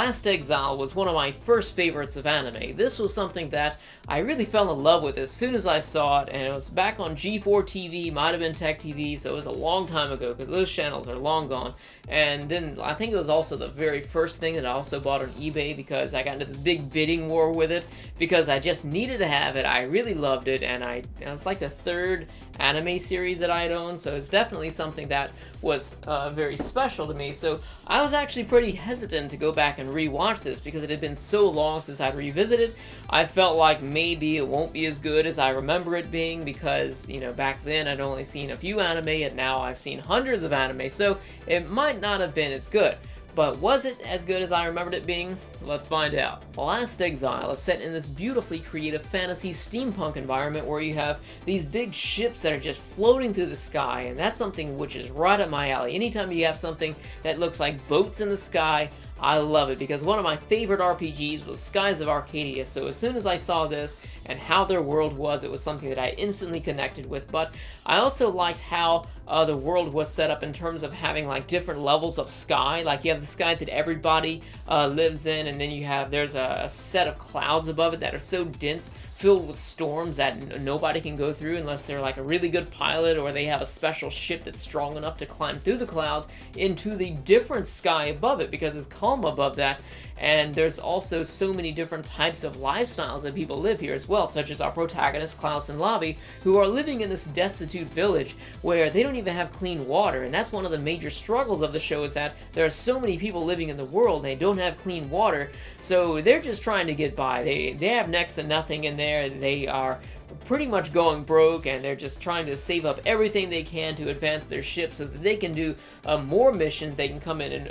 Last Exile was one of my first favorites of anime. This was something that I really fell in love with as soon as I saw it, and it was back on G4 TV, might have been Tech TV, so it was a long time ago because those channels are long gone. And then I think it was also the very first thing that I also bought on eBay because I got into this big bidding war with it because I just needed to have it. I really loved it, and it was like the third anime series that I'd owned, so it's definitely something that was very special to me. So I was actually pretty hesitant to go back and rewatch this because it had been so long since I'd revisited. I felt like maybe it won't be as good as I remember it being because, you know, back then I'd only seen a few anime and now I've seen hundreds of anime, so it might not have been as good. But was it as good as I remembered it being? Let's find out. Last Exile is set in this beautifully creative fantasy steampunk environment where you have these big ships that are just floating through the sky, and that's something which is right up my alley. Anytime you have something that looks like boats in the sky, I love it, because one of my favorite RPGs was Skies of Arcadia, so as soon as I saw this and how their world was, it was something that I instantly connected with. But I also liked how the world was set up in terms of having like different levels of sky. Like you have the sky that everybody lives in, and then there's a set of clouds above it that are so dense, filled with storms that nobody can go through unless they're like a really good pilot or they have a special ship that's strong enough to climb through the clouds into the different sky above it because it's calm above that. And there's also so many different types of lifestyles that people live here as well, such as our protagonist Klaus and Lavi, who are living in this destitute village where they don't even have clean water. And that's one of the major struggles of the show, is that there are so many people living in the world and they don't have clean water, so they're just trying to get by. They have next to nothing in there. They are pretty much going broke, and they're just trying to save up everything they can to advance their ship so that they can do more missions. They can come in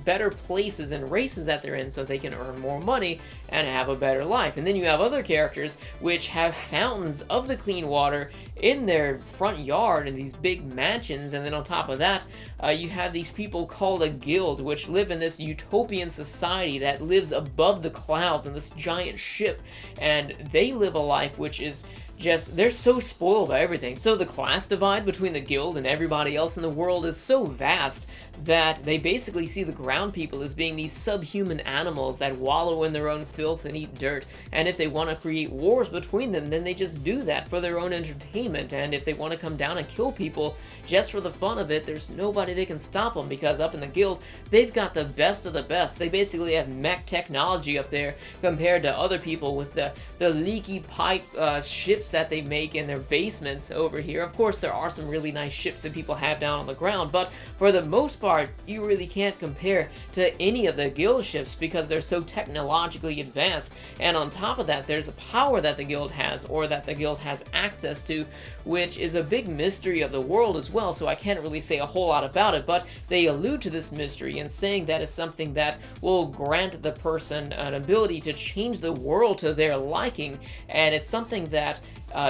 better places and races that they're in so they can earn more money and have a better life. And then you have other characters which have fountains of the clean water in their front yard in these big mansions, and then on top of that you have these people called a guild, which live in this utopian society that lives above the clouds in this giant ship, and they live a life which is just, they're so spoiled by everything. So the class divide between the guild and everybody else in the world is so vast that they basically see the ground people as being these subhuman animals that wallow in their own filth and eat dirt. And if they want to create wars between them, then they just do that for their own entertainment. And if they want to come down and kill people just for the fun of it, there's nobody that can stop them, because up in the guild, they've got the best of the best. They basically have mech technology up there compared to other people with the leaky pipe ships that they make in their basements over here. Of course, there are some really nice ships that people have down on the ground, but for the most part, you really can't compare to any of the guild ships because they're so technologically advanced. And on top of that, there's a power that the guild has, or that the guild has access to, which is a big mystery of the world as well, so I can't really say a whole lot about it, but they allude to this mystery in saying that it's something that will grant the person an ability to change the world to their liking, and it's something that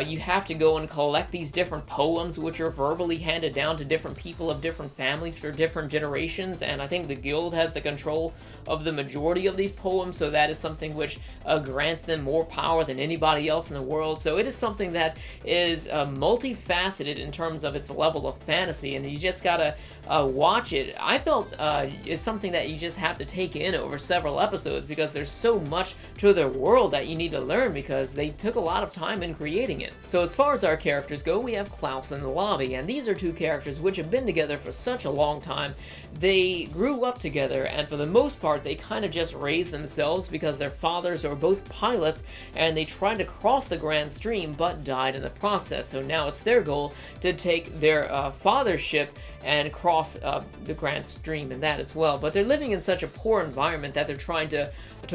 you have to go and collect these different poems which are verbally handed down to different people of different families for different generations, and I think the guild has the control of the majority of these poems, so that is something which grants them more power than anybody else in the world. So it is something that is multifaceted in terms of its level of fantasy, and you just gotta watch it. I felt it's something that you just have to take in over several episodes because there's so much to their world that you need to learn because they took a lot of time in creating it. So as far as our characters go, we have Klaus and Lavi, and these are two characters which have been together for such a long time. They grew up together, and for the most part, they kind of just raised themselves because their fathers are both pilots, and they tried to cross the Grand Stream but died in the process. So now it's their goal to take their father's ship and cross the Grand Stream in that as well. But they're living in such a poor environment that they're trying to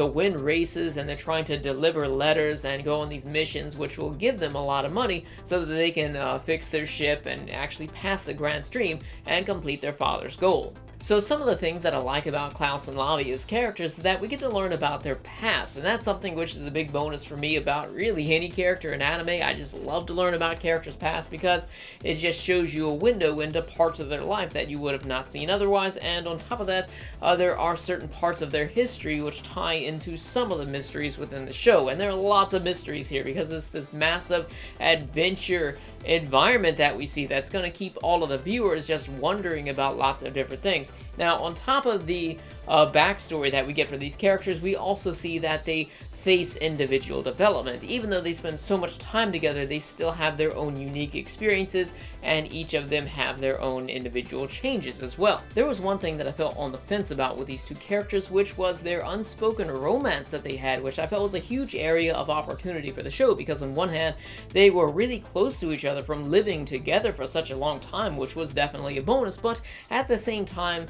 win races, and they're trying to deliver letters and go on these missions which will give them a lot of money so that they can fix their ship and actually pass the Grand Stream and complete their father's goal. So some of the things that I like about Klaus and Lavi as characters is that we get to learn about their past, and that's something which is a big bonus for me about really any character in anime. I just love to learn about characters' past because it just shows you a window into parts of their life that you would have not seen otherwise, and on top of that, there are certain parts of their history which tie into some of the mysteries within the show, and there are lots of mysteries here because it's this massive adventure environment that we see that's going to keep all of the viewers just wondering about lots of different things. Now, on top of the backstory that we get for these characters, we also see that they face individual development. Even though they spend so much time together, they still have their own unique experiences, and each of them have their own individual changes as well. There was one thing that I felt on the fence about with these two characters, which was their unspoken romance that they had, which I felt was a huge area of opportunity for the show, because on one hand, they were really close to each other from living together for such a long time, which was definitely a bonus, but at the same time,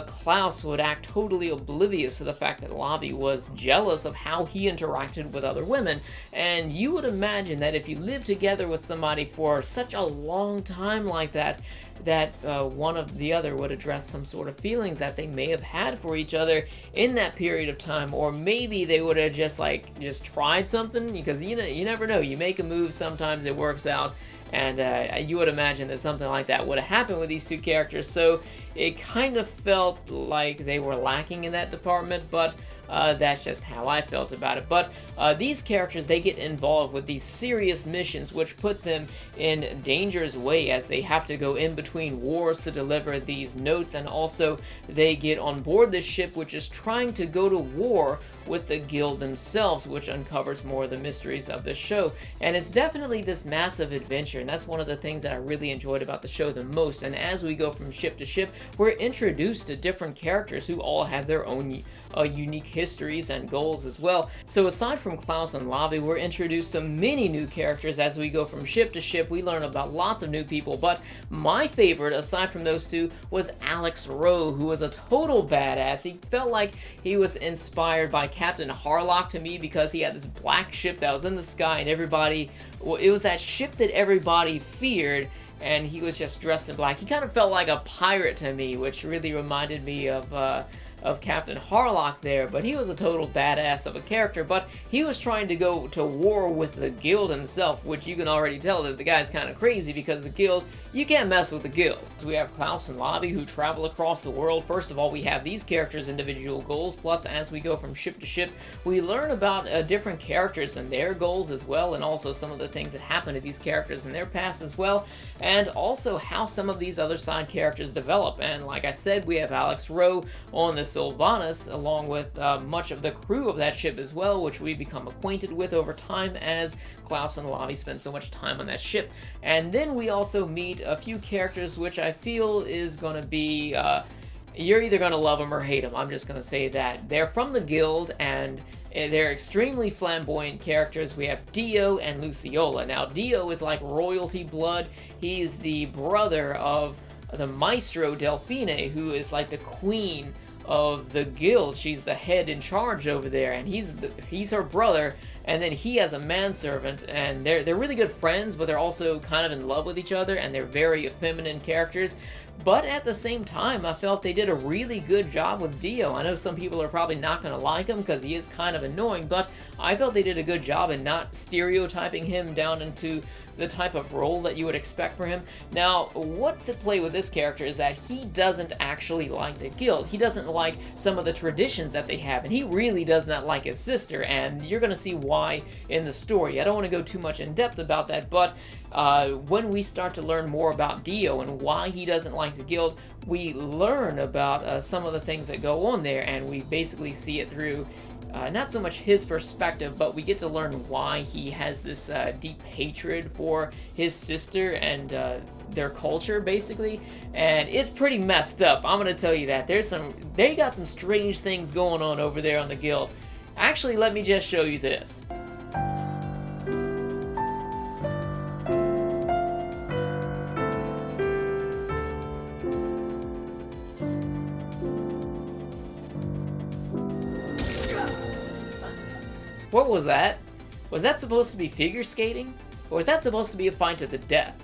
Klaus would act totally oblivious to the fact that Lavi was jealous of how he interacted with other women, and you would imagine that if you live together with somebody for such a long time like that, one of the other would address some sort of feelings that they may have had for each other in that period of time, or maybe they would have just tried something, because you never know, you make a move, sometimes it works out, and you would imagine that something like that would have happened with these two characters. So it kind of felt like they were lacking in that department, but that's just how I felt about it. But these characters, they get involved with these serious missions which put them in danger's way, as they have to go in between wars to deliver these notes, and also they get on board this ship which is trying to go to war with the guild themselves, which uncovers more of the mysteries of the show. And it's definitely this massive adventure, and that's one of the things that I really enjoyed about the show the most. And as we go from ship to ship, we're introduced to different characters who all have their own unique histories and goals as well. So aside from Klaus and Lavi, we're introduced to many new characters as we go from ship to ship. We learn about lots of new people, but my favorite, aside from those two, was Alex Rowe, who was a total badass. He felt like he was inspired by Captain Harlock to me, because he had this black ship that was in the sky, and everybody, well, it was that ship that everybody feared, and he was just dressed in black. He kind of felt like a pirate to me, which really reminded me of Captain Harlock there, but he was a total badass of a character. But he was trying to go to war with the guild himself, which you can already tell that the guy's kind of crazy, because the guild, you can't mess with the guild. So we have Klaus and Lavi who travel across the world. First of all, we have these characters' individual goals, plus as we go from ship to ship, we learn about different characters and their goals as well, and also some of the things that happen to these characters in their past as well, and also how some of these other side characters develop. And like I said, we have Alex Rowe on the Sylvanas, along with much of the crew of that ship as well, which we become acquainted with over time as Klaus and Lavi spend so much time on that ship. And then we also meet a few characters which I feel is going to be, you're either going to love them or hate them. I'm just going to say that. They're from the guild, and they're extremely flamboyant characters. We have Dio and Luciola. Now, Dio is like royalty blood. He's the brother of the Maestro Delphine, who is like the queen of the guild. She's the head in charge over there, and he's her brother. And then he has a manservant, and they're really good friends, but they're also kind of in love with each other, and they're very feminine characters. But at the same time, I felt they did a really good job with Dio. I know some people are probably not going to like him because he is kind of annoying, but I felt they did a good job in not stereotyping him down into the type of role that you would expect for him. Now, what's at play with this character is that he doesn't actually like the guild. He doesn't like some of the traditions that they have, and he really does not like his sister, and you're going to see why in the story. I don't want to go too much in depth about that, but when we start to learn more about Dio and why he doesn't like the guild, we learn about some of the things that go on there, and we basically see it through not so much his perspective, but we get to learn why he has this deep hatred for his sister and their culture, basically. And it's pretty messed up, I'm gonna tell you that. They got some strange things going on over there on the guild. Actually, let me just show you this. What was that? Was that supposed to be figure skating? Or was that supposed to be a fight to the death?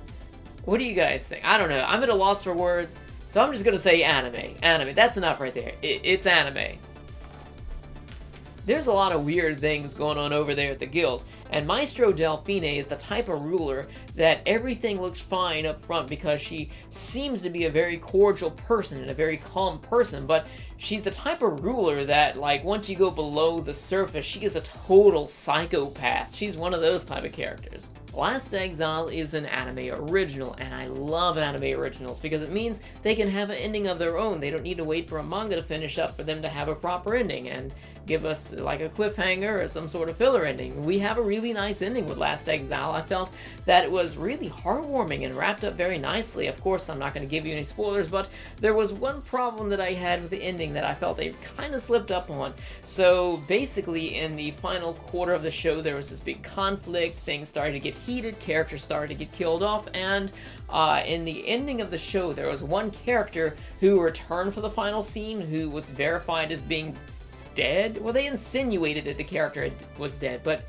What do you guys think? I don't know. I'm at a loss for words, so I'm just gonna say anime. Anime. That's enough right there. It's anime. there's a lot of weird things going on over there at the guild, and Maestro Delphine is the type of ruler that everything looks fine up front because she seems to be a very cordial person and a very calm person, but she's the type of ruler that, like, once you go below the surface, she is a total psychopath. She's one of those type of characters. Last Exile is an anime original, and I love anime originals because it means they can have an ending of their own. They don't need to wait for a manga to finish up for them to have a proper ending and give us like a cliffhanger or some sort of filler ending. We have a really nice ending with Last Exile. I felt that it was really heartwarming and wrapped up very nicely. Of course, I'm not going to give you any spoilers, but there was one problem that I had with the ending that I felt they kind of slipped up on. So basically, in the final quarter of the show, there was this big conflict, things started to get heated, characters started to get killed off, and in the ending of the show, there was one character who returned for the final scene who was verified as being dead. Well, they insinuated that the character was dead, but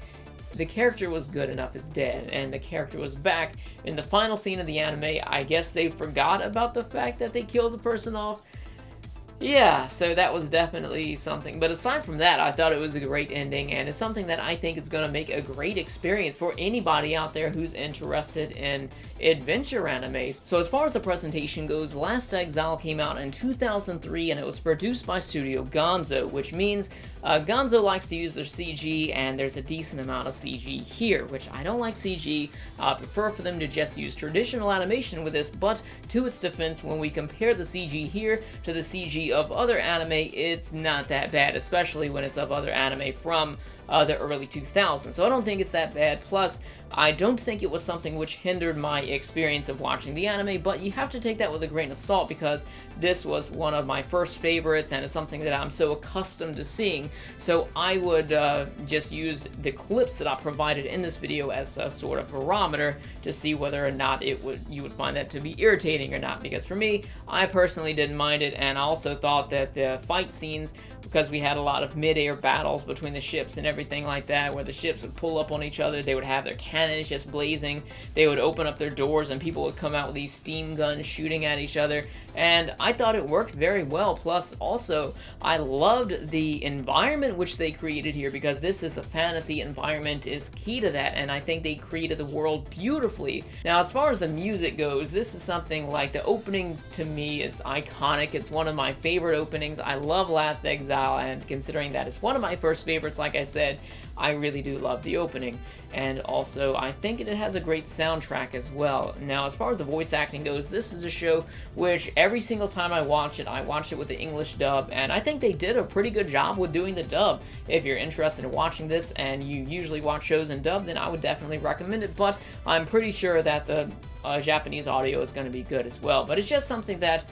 the character was good enough as dead, and the character was back in the final scene of the anime. I guess they forgot about the fact that they killed the person off. Yeah, so that was definitely something. But aside from that, I thought it was a great ending, and it's something that I think is going to make a great experience for anybody out there who's interested in adventure anime. So as far as the presentation goes, Last Exile came out in 2003, and it was produced by Studio Gonzo, which means Gonzo likes to use their CG, and there's a decent amount of CG here, which I don't like CG. I prefer for them to just use traditional animation with this, but to its defense, when we compare the CG here to the CG of other anime, it's not that bad, especially when it's of other anime from the early 2000s. So I don't think it's that bad. Plus, I don't think it was something which hindered my experience of watching the anime, but you have to take that with a grain of salt because this was one of my first favorites and it's something that I'm so accustomed to seeing. So I would just use the clips that I provided in this video as a sort of barometer to see whether or not you would find that to be irritating or not, because for me, I personally didn't mind it, and I also thought that the fight scenes, because we had a lot of mid-air battles between the ships and everything like that, where the ships would pull up on each other, they would have their cannons just blazing, they would open up their doors and people would come out with these steam guns shooting at each other, and I thought it worked very well. Plus, also, I loved the environment which they created here, because this is a fantasy environment is key to that, and I think they created the world beautifully. Now, as far as the music goes, this is something like the opening to me is iconic. It's one of my favorite openings. I love Last Exile, and considering that it's one of my first favorites, like I said, I really do love the opening. And also, I think it has a great soundtrack as well. Now, as far as the voice acting goes, this is a show which every single time I watch it with the English dub, and I think they did a pretty good job with doing the dub. If you're interested in watching this and you usually watch shows in dub, then I would definitely recommend it, but I'm pretty sure that the Japanese audio is going to be good as well. But it's just something that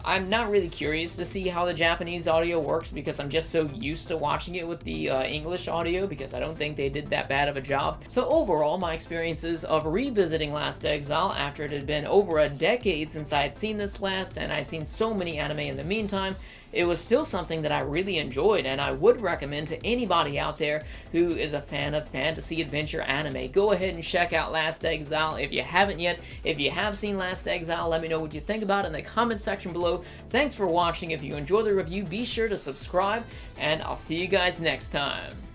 I'm not really curious to see how the Japanese audio works, because I'm just so used to watching it with the English audio, because I don't think they did that bad of a job. So overall, my experiences of revisiting Last Exile after it had been over a decade since I had seen this last, and I'd seen so many anime in the meantime, it was still something that I really enjoyed, and I would recommend to anybody out there who is a fan of fantasy adventure anime. Go ahead and check out Last Exile if you haven't yet. If you have seen Last Exile, let me know what you think about it in the comment section below. Thanks for watching. If you enjoyed the review, be sure to subscribe, and I'll see you guys next time.